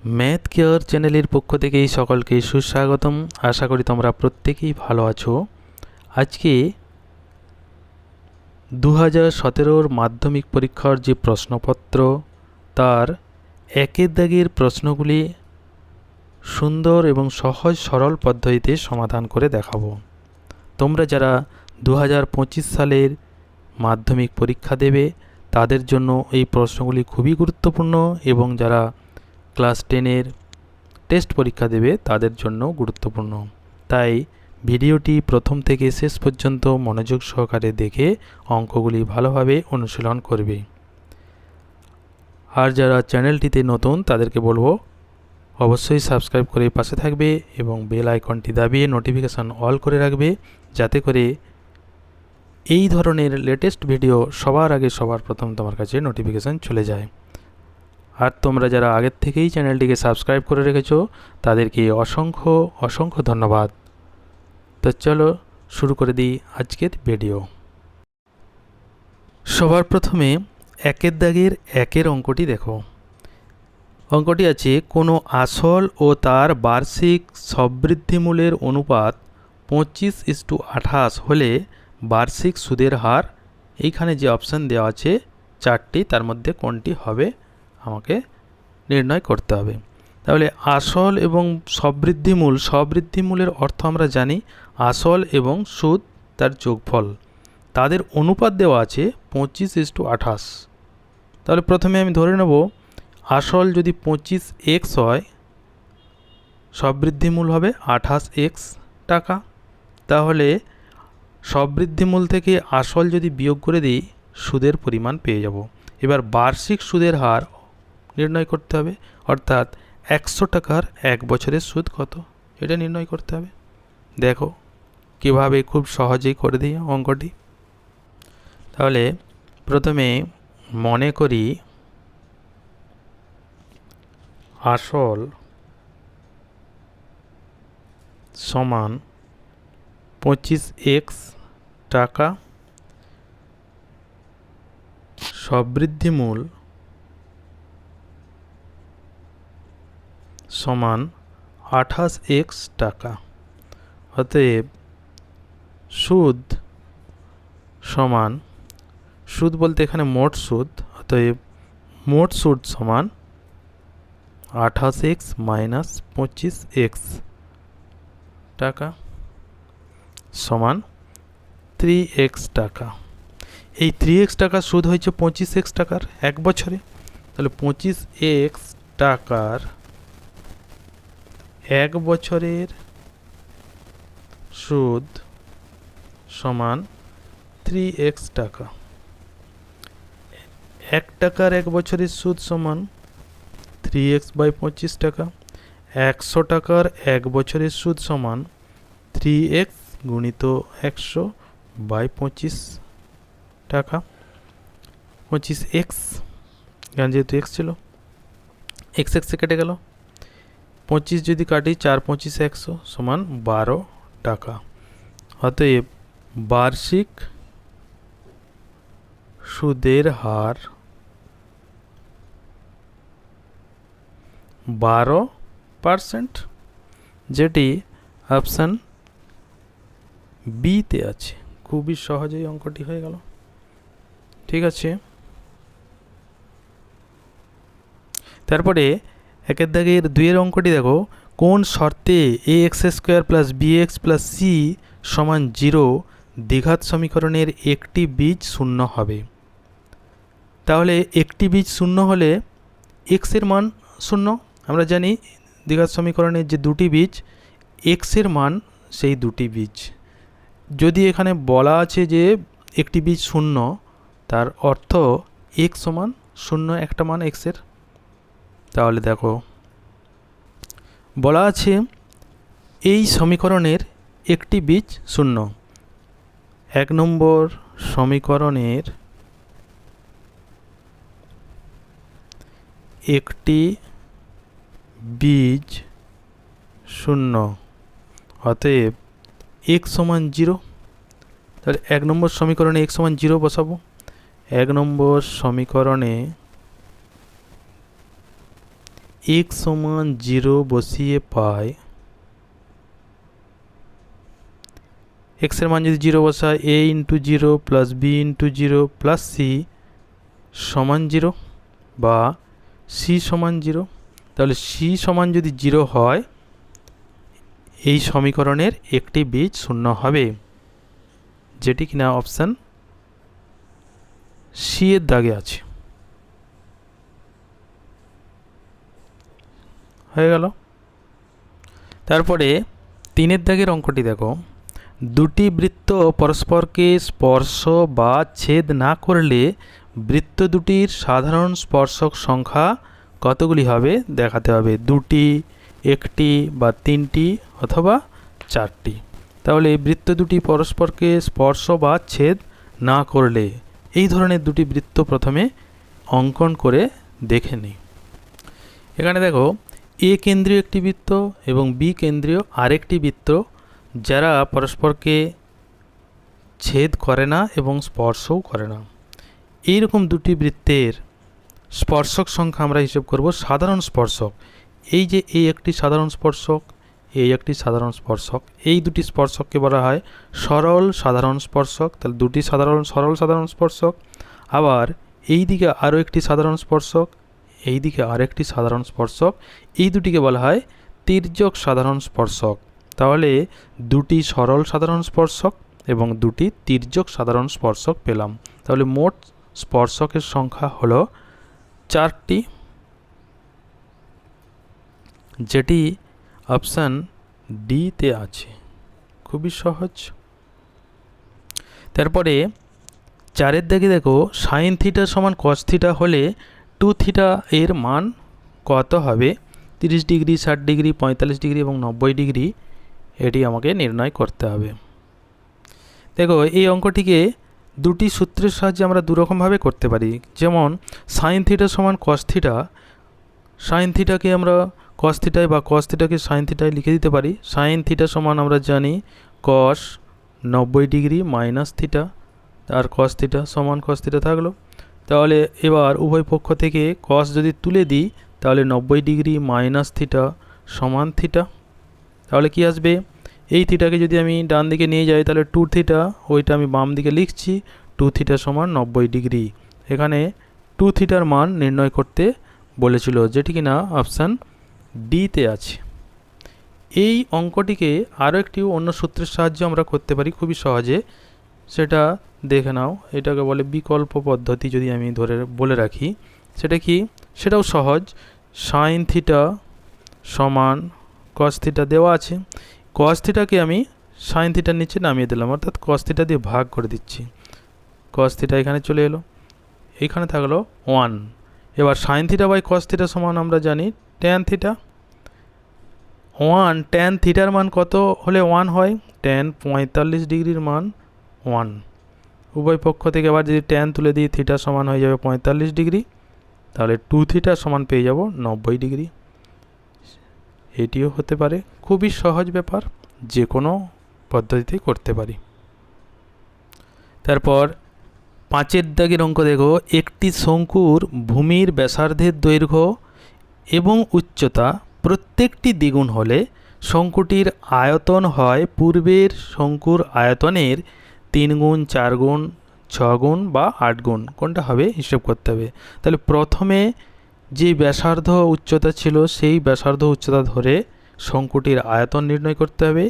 Math care চ্যানেলের পক্ষ থেকে সকলকে সুস্বাগতম। আশা করি তোমরা প্রত্যেকেই ভালো আছো। আজকে 2017 মাধ্যমিক পরীক্ষার যে প্রশ্নপত্র তার একের দাগের প্রশ্নগুলি সুন্দর এবং সহজ সরল পদ্ধতিতে সমাধান করে দেখাবো। তোমরা যারা 2025 সালের মাধ্যমিক পরীক্ষা দেবে তাদের জন্য এই প্রশ্নগুলি খুবই গুরুত্বপূর্ণ এবং যারা ক্লাস 10-এর টেস্ট পরীক্ষা দেবে তাদের জন্য গুরুত্বপূর্ণ। তাই ভিডিওটি প্রথম থেকে শেষ পর্যন্ত মনোযোগ সহকারে দেখে অঙ্কগুলি ভালোভাবে অনুশীলন করবে। আর যারা চ্যানেলটিতে নতুন তাদেরকে বলবো অবশ্যই সাবস্ক্রাইব করে পাশে থাকবে এবং বেল আইকনটি দাবিয়ে নোটিফিকেশান অল করে রাখবে, যাতে করে এই ধরনের লেটেস্ট ভিডিও সবার আগে সবার প্রথম তোমার কাছে নোটিফিকেশান চলে যায়। আর তোমরা যারা আগের থেকেই চ্যানেলটিকে সাবস্ক্রাইব করে রেখেছো তাদেরকে অসংখ্য অসংখ্য ধন্যবাদ। তো চলো শুরু করে দিই আজকের ভিডিও। সবার প্রথমে একের দাগের একের অঙ্কটি দেখো। অঙ্কটি আছে কোনো আসল ও তার বার্ষিক সবৃদ্ধিমূলের অনুপাত 25:28 হলে বার্ষিক সুদের হার, এইখানে যে অপশান দেওয়া আছে চারটি, তার মধ্যে কোনটি হবে আমাকে নির্ণয় করতে হবে। তাহলে আসল এবং সবৃদ্ধিমূলের অর্থ আমরা জানি আসল এবং সুদ তার যোগফল, তাদের অনুপাত দেওয়া আছে 25:28। তাহলে প্রথমে আমি ধরে নেব আসল যদি 25x হয়, সবৃদ্ধিমূল হবে 28x টাকা। তাহলে সবৃদ্ধিমূল থেকে আসল যদি বিয়োগ করে দিই সুদের পরিমাণ পেয়ে যাব। এবার বার্ষিক সুদের হার নির্ণয় করতে হবে, অর্থাৎ 100 টাকার এক বছরের সুদ কত এটা নির্ণয় করতে হবে। দেখো কিভাবে খুব সহজেই করে দিই অঙ্কটি। তাহলে প্রথমে মনে করি আসল সমান 25x টাকা, সবৃদ্ধিমূল সমান 28x টাকা। অতএব সুদ সমান, সুদ বলতে এখানে মোট সুদ, অতএব মোট সুদ সমান 28x মাইনাস 25x টাকা সমান 3x টাকা। এই 3x টাকা সুদ হয়েছে 25x টাকার এক বছরে। তাহলে 25x টাকার এক বছরের সুদ সমান 3x টাকা। 1 টাকার এক বছরের সুদ সমান 3x/25 টাকা। 100 টাকার এক বছরের সুদ সমান 3x গুণিত 100/25 টাকা, 25x, কারণ যেহেতু x ছিল x কেটে গেল। 25 যদি কাটি 4×25 100 সমান 12 টাকা। অতএব বার্ষিক সুদের হার 12%, যেটি অপশান বিতে আছে। খুবই সহজেই অঙ্কটি হয়ে গেল। ঠিক আছে, তারপরে একের দাগের দুইয়ের অঙ্কটি দেখো। কোন শর্তে ax² + bx + c সমান 0 দ্বিঘাত সমীকরণের একটি বীজ শূন্য হবে? তাহলে একটি বীজ শূন্য হলে x এর মান শূন্য। আমরা জানি দ্বিঘাত সমীকরণের যে দুটি বীজ, x এর মান সেই দুটি বীজ। যদি এখানে বলা আছে যে একটি বীজ শূন্য, তার অর্থ x সমান শূন্য একটা মান x এর। তাহলে দেখো বলা আছে এই সমীকরণের একটি বীজ শূন্য। 1 নম্বর সমীকরণের একটি বীজ শূন্য, অতএব x সমান 0। তাহলে 1 নম্বর সমীকরণে x সমান 0 বসাবো। 1 নম্বর সমীকরণে x সমান 0 বসিয়ে পাই, x এর মান যদি 0 বসায় a into 0 plus b into 0 plus c সমান 0 বা c সমান 0, তাহলে c সমান যদি 0 হয় এই সমীকরণের একটি বীজ শূন্য হবে, যেটি কিনা অপশান সি এর দাগে আছে। হয়ে গেল। তারপরে 3-এর দাগের অঙ্কটি দেখো, দুটি বৃত্ত পরস্পরকে স্পর্শ বা ছেদ না করলে বৃত্ত দুটির সাধারণ স্পর্শক সংখ্যা কতগুলি হবে দেখাতে হবে, দুটি, একটি বা তিনটি অথবা চারটি। তাহলে বৃত্ত দুটি পরস্পরকে স্পর্শ বা ছেদ না করলে এই ধরনের দুটি বৃত্ত প্রথমে অঙ্কন করে দেখে নিই। এখানে দেখো এ কেন্দ্রীয় একটি বৃত্ত এবং বি কেন্দ্রীয় আরেকটি বৃত্ত, যারা পরস্পরকে ছেদ করে না এবং স্পর্শও করে না। এইরকম দুটি বৃত্তের স্পর্শক সংখ্যা আমরা হিসেব করব সাধারণ স্পর্শক। এই যে এই একটি সাধারণ স্পর্শক, এই একটি সাধারণ স্পর্শক, এই দুটি স্পর্শককে বলা হয় সরল সাধারণ স্পর্শক। তাহলে দুটি সরল সাধারণ স্পর্শক। আবার এই দিকে আরও একটি সাধারণ স্পর্শক, এই দিকে আরেকটি সাধারণ স্পর্শক, এই দুটিকে বলা হয় তির্যক সাধারণ স্পর্শক। তাহলে দুটি সরল সাধারণ স্পর্শক এবং দুটি তির্যক সাধারণ স্পর্শক পেলাম। তাহলে মোট স্পর্শকের সংখ্যা হলো 4টি, যেটি অপশান ডিতে আছে। খুবই সহজ। তারপরে 4-এর দাগে দেখো, সাইন থিটা সমান কস থিটা হলে 2 থিটা এর মান কত হবে, 30 ডিগ্রি, 60 ডিগ্রি, 45 ডিগ্রি এবং 90 ডিগ্রি, এটি আমাকে নির্ণয় করতে হবে। দেখো এই অঙ্কটিকে দুটি সূত্রের সাহায্যে আমরা দুরকমভাবে করতে পারি। যেমন সাইন থিটা সমান কস থিটা, সাইন থিটাকে আমরা কস থিটায় বা কস থিটাকে সাইন থিটায় লিখে দিতে পারি। সাইন থিটা সমান আমরা জানি কস 90 ডিগ্রি মাইনাস থিটা, আর কস থিটা সমান কস থিটা থাকলো। তাহলে এবার উভয় পক্ষ থেকে কস যদি তুলে দিই তাহলে 90 ডিগ্রি মাইনাস থিটা সমান থিটা। তাহলে কি আসবে, এই থিটাকে যদি আমি ডান দিকে নিয়ে যাই তাহলে 2 থিটা, ওইটা আমি বাম দিকে লিখছি, 2 থিটা সমান 90 ডিগ্রি। এখানে 2 থিটার মান নির্ণয় করতে বলেছিল, যেটি কিনা অপশান ডিতে আছে। এই অঙ্কটিকে আরও একটি অন্য সূত্রের সাহায্যে আমরা করতে পারি খুবই সহজে, সেটা দেখে নাও। এটাকে বলে বিকল্প পদ্ধতি, যদি আমি বলে রাখি। সেটা কি, সেটাও সহজ। সাইন থিটা সমান কস থিটা দেওয়া আছে, কস থিটাকে আমি সাইন থিটার নিচে নামিয়ে দিলাম, অর্থাৎ কস থিটা দিয়ে ভাগ করে দিচ্ছি। কস থিটা এখানে চলে এলো, এইখানে থাকলো 1। এবার sine theta by cos theta সমান আমরা জানি ট্যান থিটা। 1 ট্যান থিটার মান কত হলে 1 হয়, ট্যান 45 ডিগ্রির মান 1। উভয় পক্ষ থেকে আবার যদি ট্যান তুলে দিই থিটা সমান হয়ে যাবে 45 ডিগ্রি, তাহলে 2 থিটা সমান পেয়ে যাব 90 ডিগ্রি। এটিও হতে পারে। খুবই সহজ ব্যাপার, যে কোনো পদ্ধতিতেই করতে পারি। তারপর 5-এর দাগের অঙ্ক দেখো, একটি শঙ্কুর ভূমির ব্যাসার্ধের দৈর্ঘ্য এবং উচ্চতা প্রত্যেকটি দ্বিগুণ হলে শঙ্কুটির আয়তন হয় পূর্বের শঙ্কুর আয়তনের 3 গুণ, 4 গুণ, 6 গুণ বা 8 গুণ, কোনটা হবে হিসেব করতে হবে। তাহলে প্রথমে যে ব্যাসার্ধ উচ্চতা ছিল সেই ব্যাসার্ধ উচ্চতা ধরে শঙ্কুটির আয়তন নির্ণয় করতে হবে।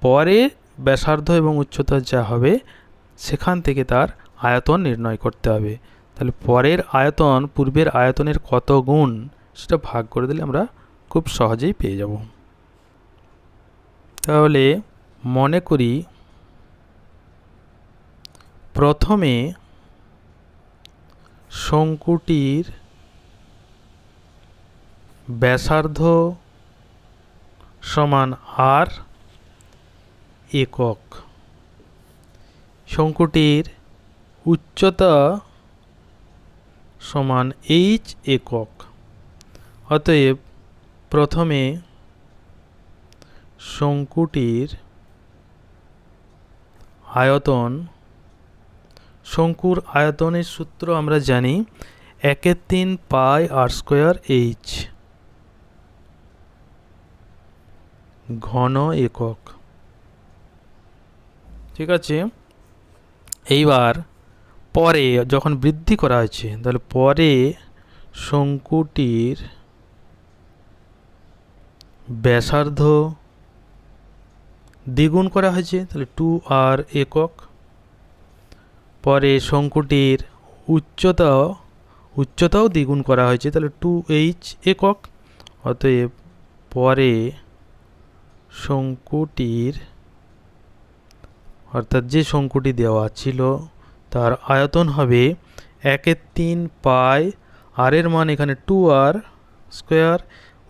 পরে ব্যাসার্ধ এবং উচ্চতা যা হবে সেখান থেকে তার আয়তন নির্ণয় করতে হবে। তাহলে পরের আয়তন পূর্বের আয়তনের কত গুণ সেটা ভাগ করে দিলে আমরা খুব সহজেই পেয়ে যাব। তাহলে মনে করি প্রথমে শঙ্কুটির ব্যাসার্ধ সমান আর একক, শঙ্কুটির উচ্চতা সমান এইচ একক। অতএব প্রথমে শঙ্কুটির আয়তন, শঙ্কুর আয়তনের সূত্র আমরা জানি 1/3 পাই r² h। ঘন একক। ঠিক আছে, এইবার পরে যখন বৃদ্ধি করা হয়েছে তাহলে পরে শঙ্কুটির ব্যাসার্ধ দ্বিগুণ করা হয়েছে, তাহলে 2r একক। পরে শঙ্কুটির উচ্চতাও দ্বিগুণ করা হয়েছে, তাহলে 2h একক। অতএব পরে শঙ্কুটির, অর্থাৎ যে শঙ্কুটি দেওয়া ছিল তার আয়তন হবে 1/3 পাই, আর এর মান এখানে 2r স্কোয়ার,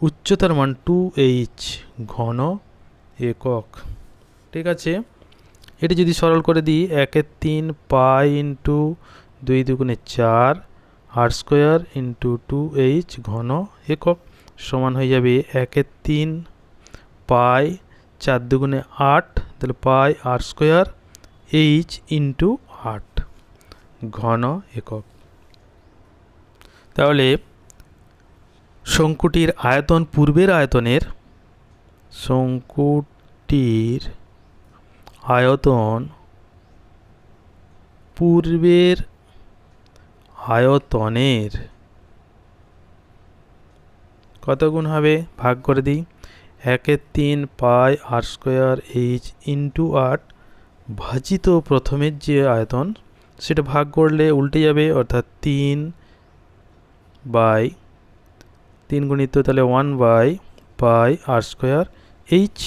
উচ্চতার মান 2h ঘন একক। ঠিক আছে, এটি যদি সরল করে দিই 1/3 পাই ইন্টু 2 দুগুণে 4 r স্কোয়ার ইন্টু 2h ঘন একক সমান হয়ে যাবে 1/3 পাই 4 দুগুণে 8, তাহলে পাই r স্কোয়ার h ইন্টু 8 ঘন একক। তাহলে শঙ্কুটির আয়তন পূর্বের আয়তনের কত গুণ হবে ভাগ করে দিই, 1/3 পাই r স্কোয়ার h ইন্টু 8 ভাজিত প্রথমের যে আয়তন সেটা ভাগ করলে উল্টে যাবে, অর্থাৎ 3 গুণিত তাহলে 1 by pi r square h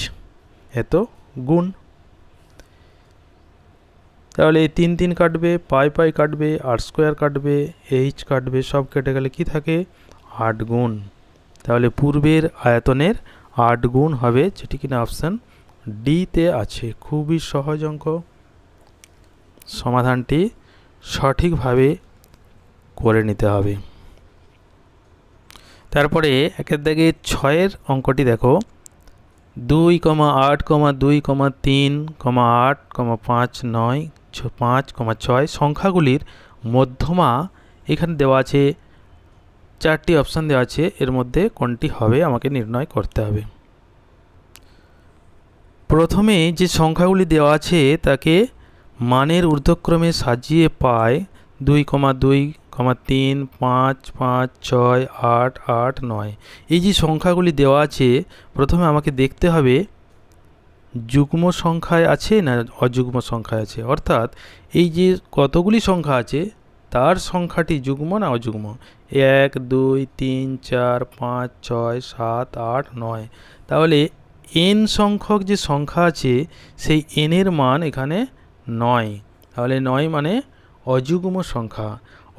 এত গুণ। তাহলে এই 3 কাটবে, পাই কাটবে, r স্কোয়ার কাটবে, h কাটবে, সব কেটে গেলে কি থাকে 8 গুণ। তাহলে পূর্বের আয়তনের 8 গুণ হবে, যেটি কিনা অপশান ডিতে আছে। খুবই সহজ অঙ্ক, সমাধানটি সঠিকভাবে করে নিতে হবে। তারপরে একের দাগে 6-এর অঙ্কটি দেখো, 2,8, 2, 3, 8, 5, 9, 5, 6 সংখ্যাগুলির মধ্যমা এখানে দেওয়া আছে, 4টি অপশান দেওয়া আছে, এর মধ্যে কোনটি হবে আমাকে নির্ণয় করতে হবে। প্রথমে যে সংখ্যাগুলি দেওয়া আছে তাকে মানের ঊর্ধ্বক্রমে সাজিয়ে পায় 2,2, 3, 5, 5, 6, 8, 8, 9। এই যে সংখ্যাগুলি দেওয়া আছে প্রথমে আমাকে দেখতে হবে যুগ্ম সংখ্যায় আছে না অযুগ্ম সংখ্যায় আছে, অর্থাৎ এই যে কতগুলি সংখ্যা আছে তার সংখ্যাটি যুগ্ম না অযুগ্ম। 1, 2, 3, 4, 5, 6, 7, 8, 9। তাহলে n সংখ্যক যে সংখ্যা আছে সেই n এর মান এখানে 9, তাহলে 9 মানে অযুগ্ম সংখ্যা।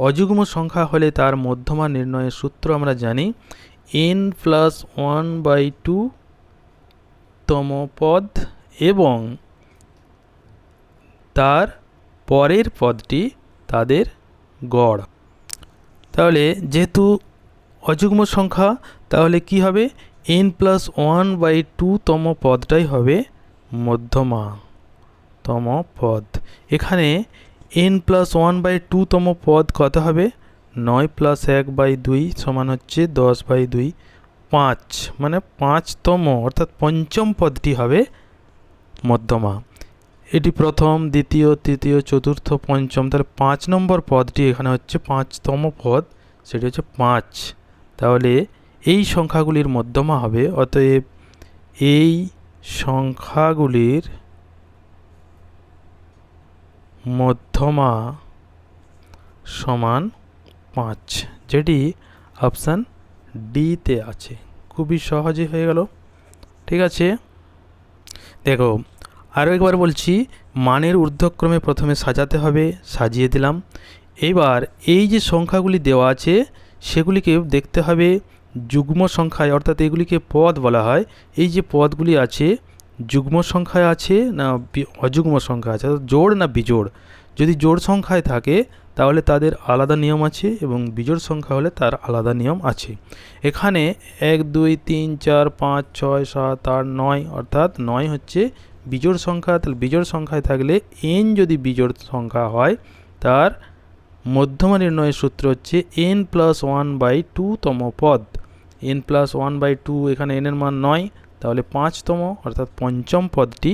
অযুগ্ম সংখ্যা হলে তার মধ্যমা নির্ণয়ের সূত্র আমরা জানি, n প্লাস 1/2 তম পদ এবং তার পরের পদটি তাদের গড়। তাহলে যেহেতু অযুগ্ম সংখ্যা তাহলে কি হবে, n প্লাস 1/2 তম পদটাই হবে মধ্যমা তম পদ। এখানে n প্লাস 1/2 তম পদ কত হবে, 9 প্লাস 1/2 সমান হচ্ছে 10/2, 5 মানে 5তম অর্থাৎ পঞ্চম পদটি হবে মধ্যমা। এটি প্রথম, দ্বিতীয়, তৃতীয়, চতুর্থ, পঞ্চম, তাহলে 5 নম্বর পদটি এখানে হচ্ছে 5তম পদ, সেটি হচ্ছে 5। তাহলে এই সংখ্যাগুলির মধ্যমা হবে, অতএব এই সংখ্যাগুলির মধ্যমা সমান 5, যেটি অপশান ডিতে আছে। খুবই সহজে হয়ে গেল। ঠিক আছে, দেখো আরও একবার বলছি, মানের ঊর্ধ্বক্রমে প্রথমে সাজাতে হবে, সাজিয়ে দিলাম। এবার এই যে সংখ্যাগুলি দেওয়া আছে সেগুলিকে দেখতে হবে যুগ্ম সংখ্যায়, অর্থাৎ এগুলিকে পদ বলা হয়। এই যে পদগুলি আছে যুগ্ম সংখ্যায় আছে না অযুগ্ম সংখ্যা আছে, অর্থাৎ জোড় না বিজোড়। যদি জোড় সংখ্যায় থাকে তাহলে তাদের আলাদা নিয়ম আছে এবং বিজোড় সংখ্যা হলে তার আলাদা নিয়ম আছে। এখানে 1, 2, 3, 4, 5, 6, 7, 8, 9, অর্থাৎ 9 হচ্ছে বিজোড় সংখ্যা। তাহলে বিজোড় সংখ্যায় থাকলে n যদি বিজোড় সংখ্যা হয় তার মধ্যমা নির্ণয়ের সূত্র হচ্ছে n প্লাস 1/2 তম পদ। n প্লাস 1/2, এখানে n এর মান 9, তাহলে 5তম অর্থাৎ পঞ্চম পদটি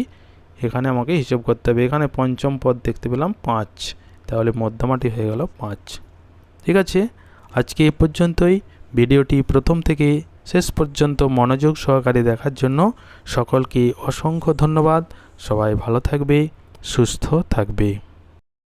এখানে আমাকে হিসেব করতে হবে। এখানে পঞ্চম পদ দেখতে পেলাম 5, তাহলে মধ্যমাটি হয়ে গেল 5। ঠিক আছে, আজকে এ পর্যন্তই। ভিডিওটি প্রথম থেকে শেষ পর্যন্ত মনোযোগ সহকারে দেখার জন্য সকলকে অসংখ্য ধন্যবাদ। সবাই ভালো থাকবে, সুস্থ থাকবে।